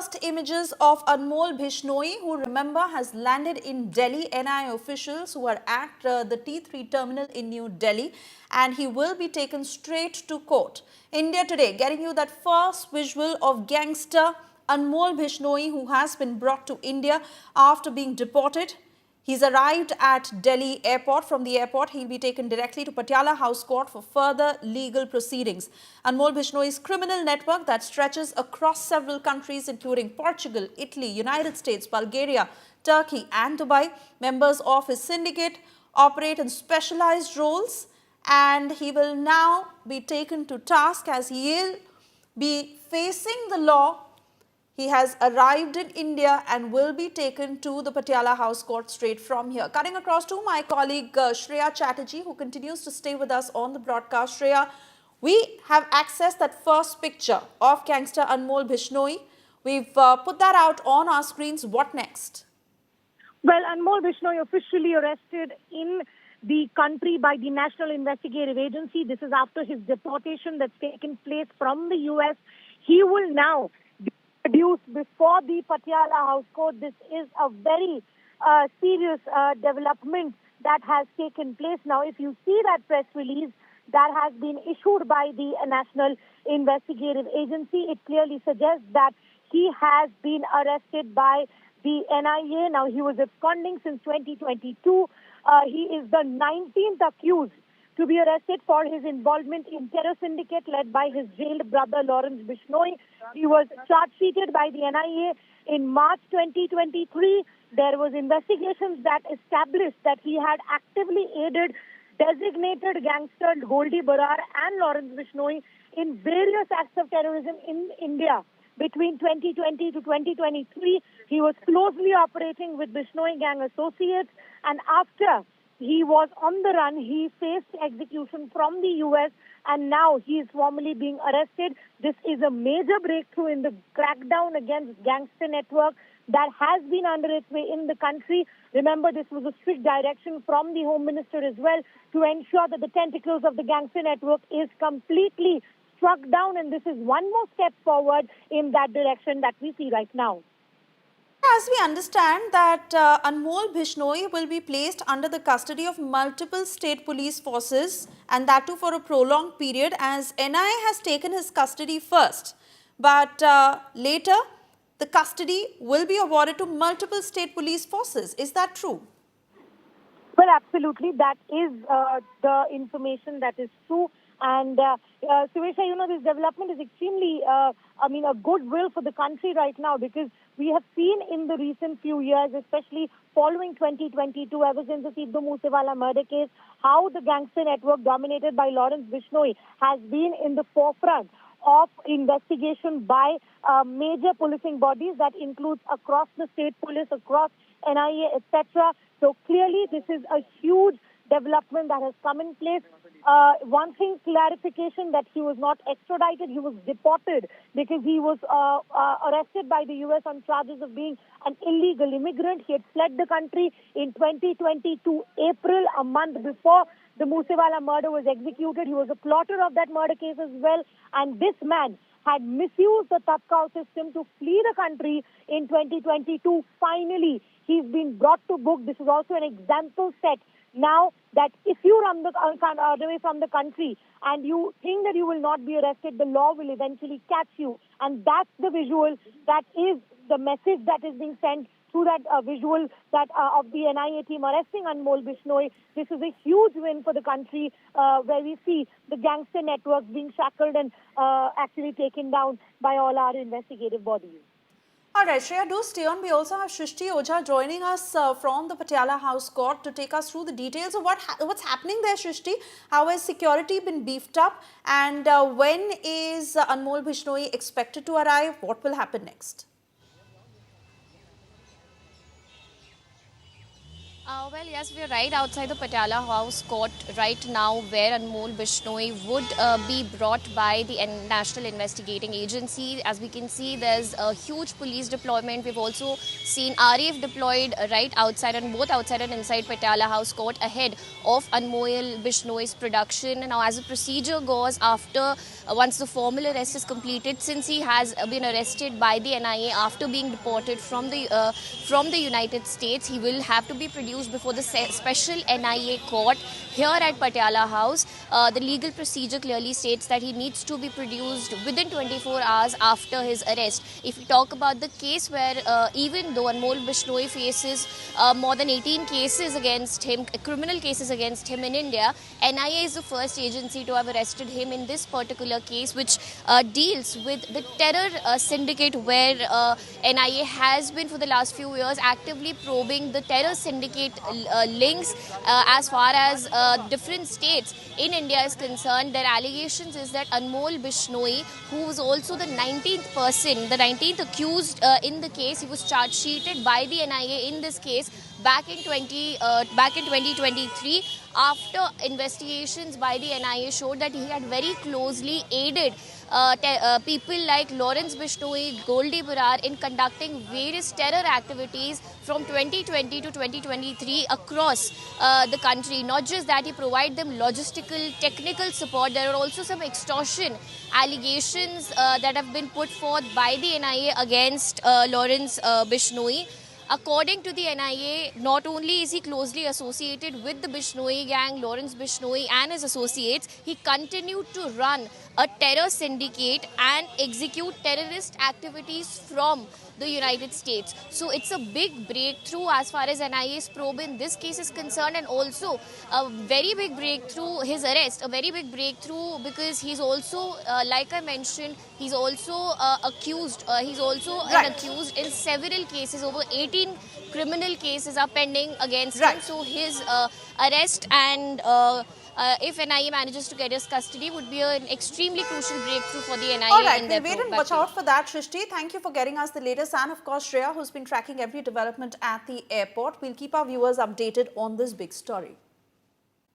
first images of Anmol Bishnoi, who remember has landed in Delhi. NIA officials who are at the T3 terminal in New Delhi, and he will be taken straight to court. India Today getting you that first visual of gangster Anmol Bishnoi, who has been brought to India after being deported. He's arrived at Delhi airport. From the airport, he'll be taken directly to Patiala House court for further legal proceedings. Anmol Bishnoi's criminal network that stretches across several countries including Portugal, Italy, United States, Bulgaria, Turkey and Dubai. Members of his syndicate operate in specialized roles, and he will now be taken to task as he will be facing the law. He has arrived in India and will be taken to the Patiala House court straight from here. Cutting across to my colleague Shreya Chatterjee, who continues to stay with us on the broadcast. Shreya, we have accessed that first picture of gangster Anmol Bishnoi. We've put that out on our screens. What next? Well, Anmol Bishnoi officially arrested in the country by the National Investigative Agency. This is after his deportation that's taken place from the US. He will now produced before the Patiala House court. This is a very serious development that has taken place. Now, if you see that press release that has been issued by the National Investigative Agency, it clearly suggests that he has been arrested by the NIA. Now, he was absconding since 2022. He is the 19th accused to be arrested for his involvement in terror syndicate led by his jailed brother Lawrence Bishnoi. He was charge-sheeted by the NIA in March 2023. There was investigations that established that he had actively aided designated gangster Goldy Brar and Lawrence Bishnoi in various acts of terrorism in India. Between 2020 to 2023, he was closely operating with Bishnoi gang associates, and after he was on the run, he faced execution from the US, and now he is formally being arrested. This is a major breakthrough in the crackdown against gangster network that has been under its way in the country. Remember, this was a strict direction from the Home Minister as well to ensure that the tentacles of the gangster network is completely struck down, and this is one more step forward in that direction that we see right now. As we understand that Anmol Bishnoi will be placed under the custody of multiple state police forces, and that too for a prolonged period, as NIA has taken his custody first. But later, the custody will be awarded to multiple state police forces. Is that true? Well, absolutely. That is the information that is true. And Suresha, you know, this development is extremely, a goodwill for the country right now, because we have seen in the recent few years, especially following 2022, ever since the Sidhu Moosewala murder case, how the gangster network dominated by Lawrence Bishnoi has been in the forefront of investigation by major policing bodies that includes across the state police, across NIA, etc. So clearly, this is a huge development that has come in place. One thing, clarification, that he was not extradited, he was deported because he was arrested by the US on charges of being an illegal immigrant. He had fled the country in 2022 April, a month before the Moosewala murder was executed. He was a plotter of that murder case as well, and this man had misused the Tatkal system to flee the country in 2022. Finally, he's been brought to book. This is also an example set now that if you run away from the country and you think that you will not be arrested, the law will eventually catch you. And that's the visual, that is the message that is being sent through that visual that of the NIA team arresting Anmol Bishnoi. This is a huge win for the country, where we see the gangster networks being shackled and actually taken down by all our investigative bodies. All right, Shreya, do stay on. We also have Srishti Ojha joining us from the Patiala House court to take us through the details of what's happening there, Srishti. How has security been beefed up, and when is Anmol Bishnoi expected to arrive? What will happen next? Well, yes, we are right outside the Patiala House court right now, where Anmol Bishnoi would be brought by the National Investigating Agency. As we can see, there's a huge police deployment. We've also seen RAF deployed right outside, and both outside and inside Patiala House court ahead of Anmol Bishnoi's production. Now, as the procedure goes, after once the formal arrest is completed, since he has been arrested by the NIA after being deported from the United States, he will have to be produced before the special NIA court here at Patiala House. The legal procedure clearly states that he needs to be produced within 24 hours after his arrest. If we talk about the case where even though Anmol Bishnoi faces more than 18 cases against him, criminal cases against him in India, NIA is the first agency to have arrested him in this particular case, which deals with the terror syndicate, where NIA has been for the last few years actively probing the terror syndicate links as far as different states in India is concerned. Their allegations is that Anmol Bishnoi, who was also the 19th person, the 19th accused in the case, he was charge sheeted by the NIA in this case back in 2023, after investigations by the NIA showed that he had very closely aided people like Lawrence Bishnoi, Goldy Brar in conducting various terror activities from 2020 to 2023 across the country. Not just that, he provided them logistical, technical support. There are also some extortion allegations that have been put forth by the NIA against Lawrence Bishnoi. According to the NIA, not only is he closely associated with the Bishnoi gang, Lawrence Bishnoi and his associates, he continued to run a terror syndicate and execute terrorist activities from the United States. So it's a big breakthrough as far as NIA's probe in this case is concerned, and also a very big breakthrough, his arrest, a very big breakthrough, because he's also, like I mentioned, he's also accused, he's also an accused in several cases. Over 18 criminal cases are pending against him. So his arrest and if NIA manages to get his custody would be an extremely crucial breakthrough for the NIA. All right, we'll wait and watch out for that, Srishti. Thank you for getting us the latest, and of course Shreya, who's been tracking every development at the airport. We'll keep our viewers updated on this big story.